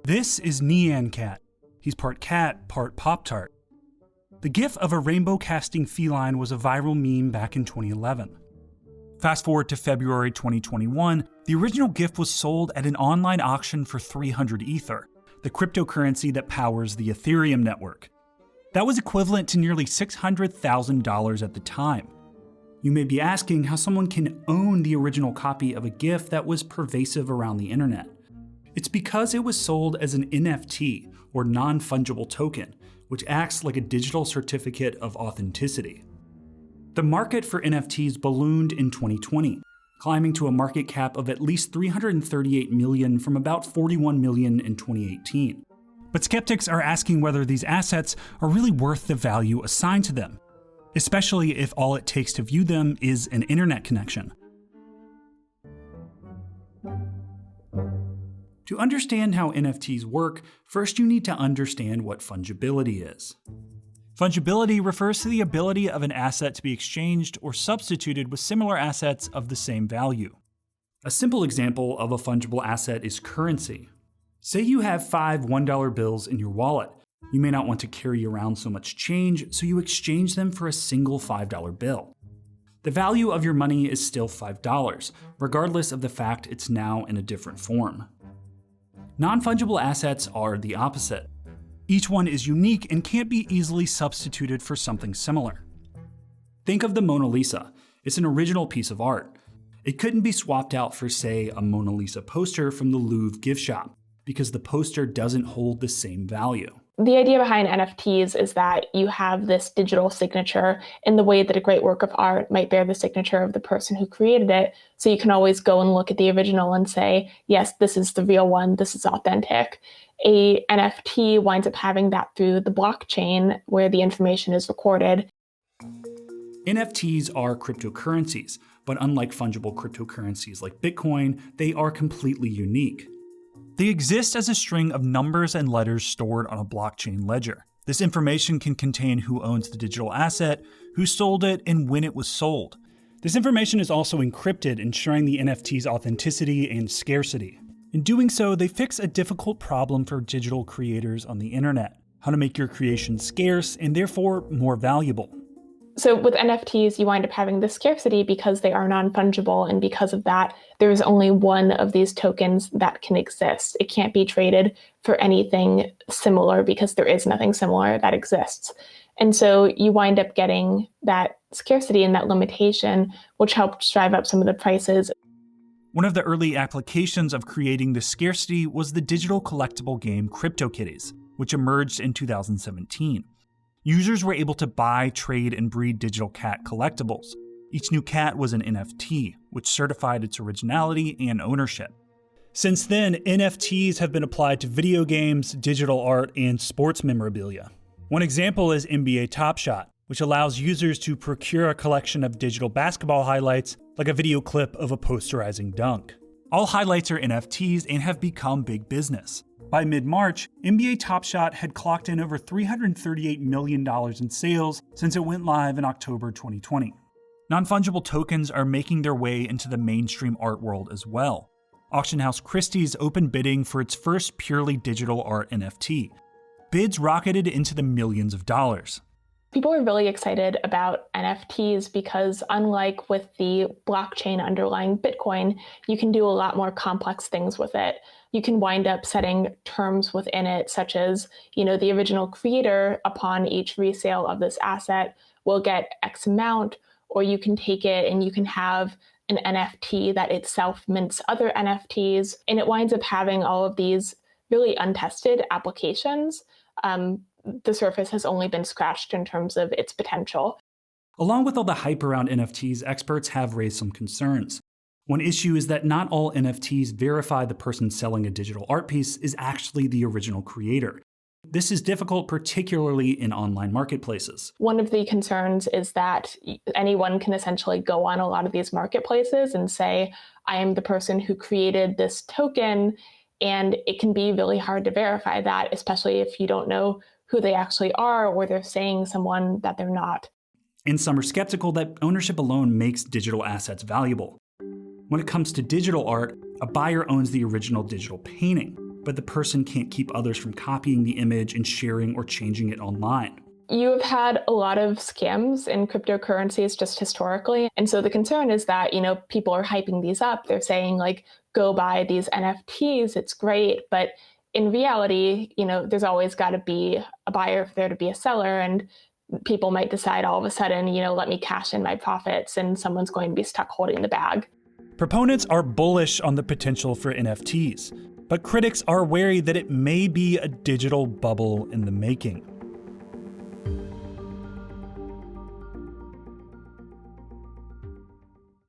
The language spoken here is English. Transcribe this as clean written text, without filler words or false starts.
This is Nyan Cat. He's part cat, part Pop-Tart. The gif of a rainbow-casting feline was a viral meme back in 2011. Fast forward to February 2021, the original gif was sold at an online auction for 300 Ether, the cryptocurrency that powers the Ethereum network. That was equivalent to nearly $600,000 at the time. You may be asking how someone can own the original copy of a GIF that was pervasive around the internet. It's because it was sold as an NFT, or non-fungible token, which acts like a digital certificate of authenticity. The market for NFTs ballooned in 2020, climbing to a market cap of at least $338 million from about $41 million in 2018. But skeptics are asking whether these assets are really worth the value assigned to them, especially if all it takes to view them is an internet connection. To understand how NFTs work, first you need to understand what fungibility is. Fungibility refers to the ability of an asset to be exchanged or substituted with similar assets of the same value. A simple example of a fungible asset is currency. Say you have 5 $1 bills in your wallet. You may not want to carry around so much change, so you exchange them for a single $5 bill. The value of your money is still $5, regardless of the fact it's now in a different form. Non-fungible assets are the opposite. Each one is unique and can't be easily substituted for something similar. Think of the Mona Lisa. It's an original piece of art. It couldn't be swapped out for, say, a Mona Lisa poster from the Louvre gift shop, because the poster doesn't hold the same value. The idea behind NFTs is that you have this digital signature in the way that a great work of art might bear the signature of the person who created it. So you can always go and look at the original and say, yes, this is the real one, this is authentic. A NFT winds up having that through the blockchain where the information is recorded. NFTs are cryptocurrencies, but unlike fungible cryptocurrencies like Bitcoin, they are completely unique. They exist as a string of numbers and letters stored on a blockchain ledger. This information can contain who owns the digital asset, who sold it, and when it was sold. This information is also encrypted, ensuring the NFT's authenticity and scarcity. In doing so, they fix a difficult problem for digital creators on the internet: how to make your creation scarce and therefore more valuable. So with NFTs, you wind up having the scarcity because they are non-fungible, and because of that, there is only one of these tokens that can exist. It can't be traded for anything similar because there is nothing similar that exists. And so you wind up getting that scarcity and that limitation, which helped drive up some of the prices. One of the early applications of creating this scarcity was the digital collectible game CryptoKitties, which emerged in 2017. Users were able to buy, trade, and breed digital cat collectibles. Each new cat was an NFT, which certified its originality and ownership. Since then, NFTs have been applied to video games, digital art, and sports memorabilia. One example is NBA Top Shot, which allows users to procure a collection of digital basketball highlights, like a video clip of a posterizing dunk. All highlights are NFTs and have become big business. By mid-March, NBA Top Shot had clocked in over $338 million in sales since it went live in October 2020. Non-fungible tokens are making their way into the mainstream art world as well. Auction house Christie's opened bidding for its first purely digital art NFT. Bids rocketed into the millions of dollars. People are really excited about NFTs because, unlike with the blockchain underlying Bitcoin, you can do a lot more complex things with it. You can wind up setting terms within it, such as, the original creator, upon each resale of this asset, will get X amount, or you can take it and you can have an NFT that itself mints other NFTs, and it winds up having all of these really untested applications. The surface has only been scratched in terms of its potential. Along with all the hype around NFTs, experts have raised some concerns. One issue is that not all NFTs verify the person selling a digital art piece is actually the original creator. This is difficult, particularly in online marketplaces. One of the concerns is that anyone can essentially go on a lot of these marketplaces and say, I am the person who created this token, and it can be really hard to verify that, especially if you don't know who they actually are, or they're saying someone that they're not. And some are skeptical that ownership alone makes digital assets valuable. When it comes to digital art, a buyer owns the original digital painting. but the person can't keep others from copying the image and sharing or changing it online. You have had a lot of scams in cryptocurrencies just historically. And so the concern is that, people are hyping these up. They're saying like, go buy these NFTs. It's great. But in reality, there's always got to be a buyer for there to be a seller. And people might decide all of a sudden, let me cash in my profits, and someone's going to be stuck holding the bag. Proponents are bullish on the potential for NFTs, but critics are wary that it may be a digital bubble in the making.